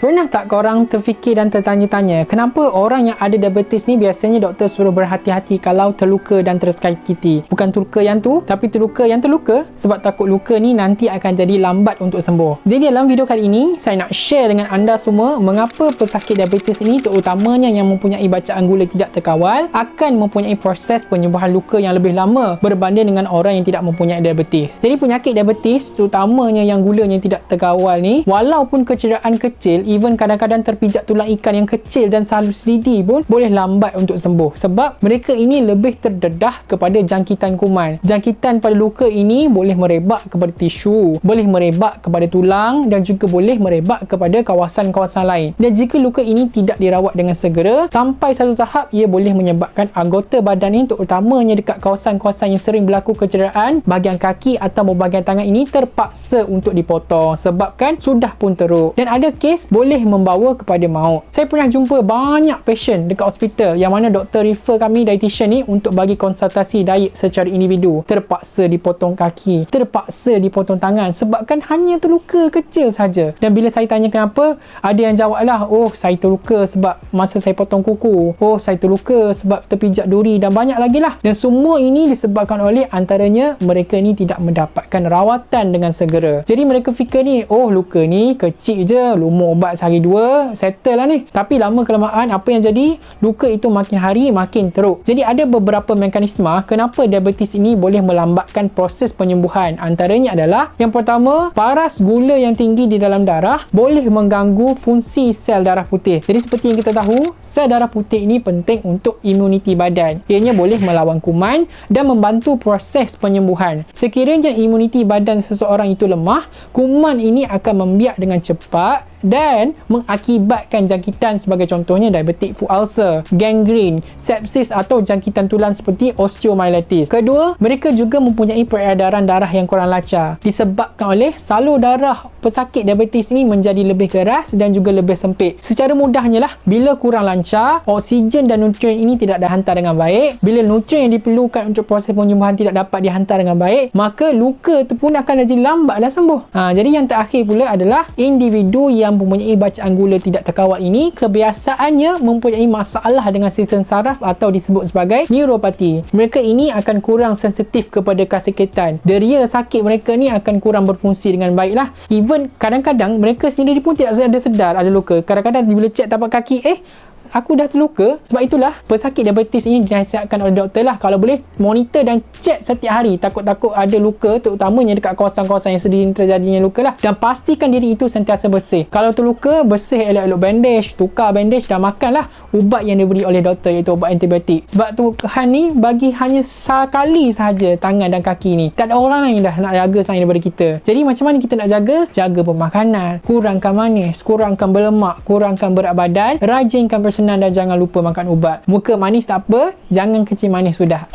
Pernah tak korang terfikir dan tertanya-tanya kenapa orang yang ada diabetes ni biasanya doktor suruh berhati-hati kalau terluka dan tersakiti? Bukan terluka yang tu, tapi terluka yang terluka, sebab takut luka ni nanti akan jadi lambat untuk sembuh. Jadi dalam video kali ini, saya nak share dengan anda semua mengapa pesakit diabetes ini, terutamanya yang mempunyai bacaan gula tidak terkawal, akan mempunyai proses penyembuhan luka yang lebih lama berbanding dengan orang yang tidak mempunyai diabetes. Jadi penyakit diabetes, terutamanya yang gulanya tidak terkawal ni, walaupun kecederaan kecil, even kadang-kadang terpijak tulang ikan yang kecil dan selalu selidi pun boleh lambat untuk sembuh, sebab mereka ini lebih terdedah kepada jangkitan kuman. Jangkitan pada luka ini boleh merebak kepada tisu, boleh merebak kepada tulang dan juga boleh merebak kepada kawasan-kawasan lain. Dan jika luka ini tidak dirawat dengan segera, sampai satu tahap ia boleh menyebabkan anggota badan ini, terutamanya dekat kawasan-kawasan yang sering berlaku kecederaan, bahagian kaki atau bahagian tangan ini terpaksa untuk dipotong sebabkan sudah pun teruk, dan ada kes boleh membawa kepada maut. Saya pernah jumpa banyak pasien dekat hospital yang mana doktor refer kami dietitian ni untuk bagi konsultasi diet secara individu. Terpaksa dipotong kaki, terpaksa dipotong tangan sebabkan hanya terluka kecil saja. Dan bila saya tanya kenapa, ada yang jawab lah, oh saya terluka sebab masa saya potong kuku, oh saya terluka sebab terpijak duri dan banyak lagi lah. Dan semua ini disebabkan oleh antaranya mereka ni tidak mendapatkan rawatan dengan segera. Jadi mereka fikir ni, oh luka ni kecil je, lumur ubat sehari dua, settle lah ni. Tapi lama kelamaan apa yang jadi? Luka itu makin hari makin teruk. Jadi ada beberapa mekanisme kenapa diabetes ini boleh melambatkan proses penyembuhan. Antaranya adalah, yang pertama, paras gula yang tinggi di dalam darah boleh mengganggu fungsi sel darah putih. Jadi seperti yang kita tahu, sel darah putih ini penting untuk imuniti badan. Ianya boleh melawan kuman dan membantu proses penyembuhan. Sekiranya imuniti badan seseorang itu lemah, kuman ini akan membiak dengan cepat dan mengakibatkan jangkitan sebagai contohnya diabetic foot ulcer, gangrene, sepsis atau jangkitan tulang seperti osteomyelitis. Kedua, mereka juga mempunyai peredaran darah yang kurang lancar disebabkan oleh salur darah pesakit diabetes ini menjadi lebih keras dan juga lebih sempit. Secara mudahnya lah, bila kurang lancar, oksigen dan nutrien ini tidak dihantar dengan baik. Bila nutrien yang diperlukan untuk proses penyembuhan tidak dapat dihantar dengan baik, maka luka itu pun akan jadi lambatlah sembuh. Jadi yang terakhir pula adalah individu yang mempunyai bacaan gula tidak terkawal ini kebiasaannya mempunyai masalah dengan sistem saraf atau disebut sebagai neuropati. Mereka ini akan kurang sensitif kepada kesakitan. Deria sakit mereka ni akan kurang berfungsi dengan baiklah. Even kadang-kadang mereka sendiri pun tidak sedar ada luka. Kadang-kadang bila cek tapak kaki, aku dah terluka. Sebab itulah pesakit diabetes ini dinasihatkan oleh doktor lah, kalau boleh monitor dan cek setiap hari, takut-takut ada luka, terutamanya dekat kawasan-kawasan yang sering terjadinya luka lah. Dan pastikan diri itu sentiasa bersih. Kalau terluka, bersih elok-elok bandage, tukar bandage dan makanlah ubat yang diberi oleh doktor, iaitu ubat antibiotik. Sebab tu Tuhan ni bagi hanya sekali sahaja tangan dan kaki ni. Tak ada orang lain dah nak jaga selain daripada kita. Jadi macam mana kita nak jaga? Jaga pemakanan, kurangkan manis, kurangkan berlemak, kurangkan berat badan, rajinkan bersenam dan jangan lupa makan ubat. Muka manis tak apa, jangan kecil manis sudah.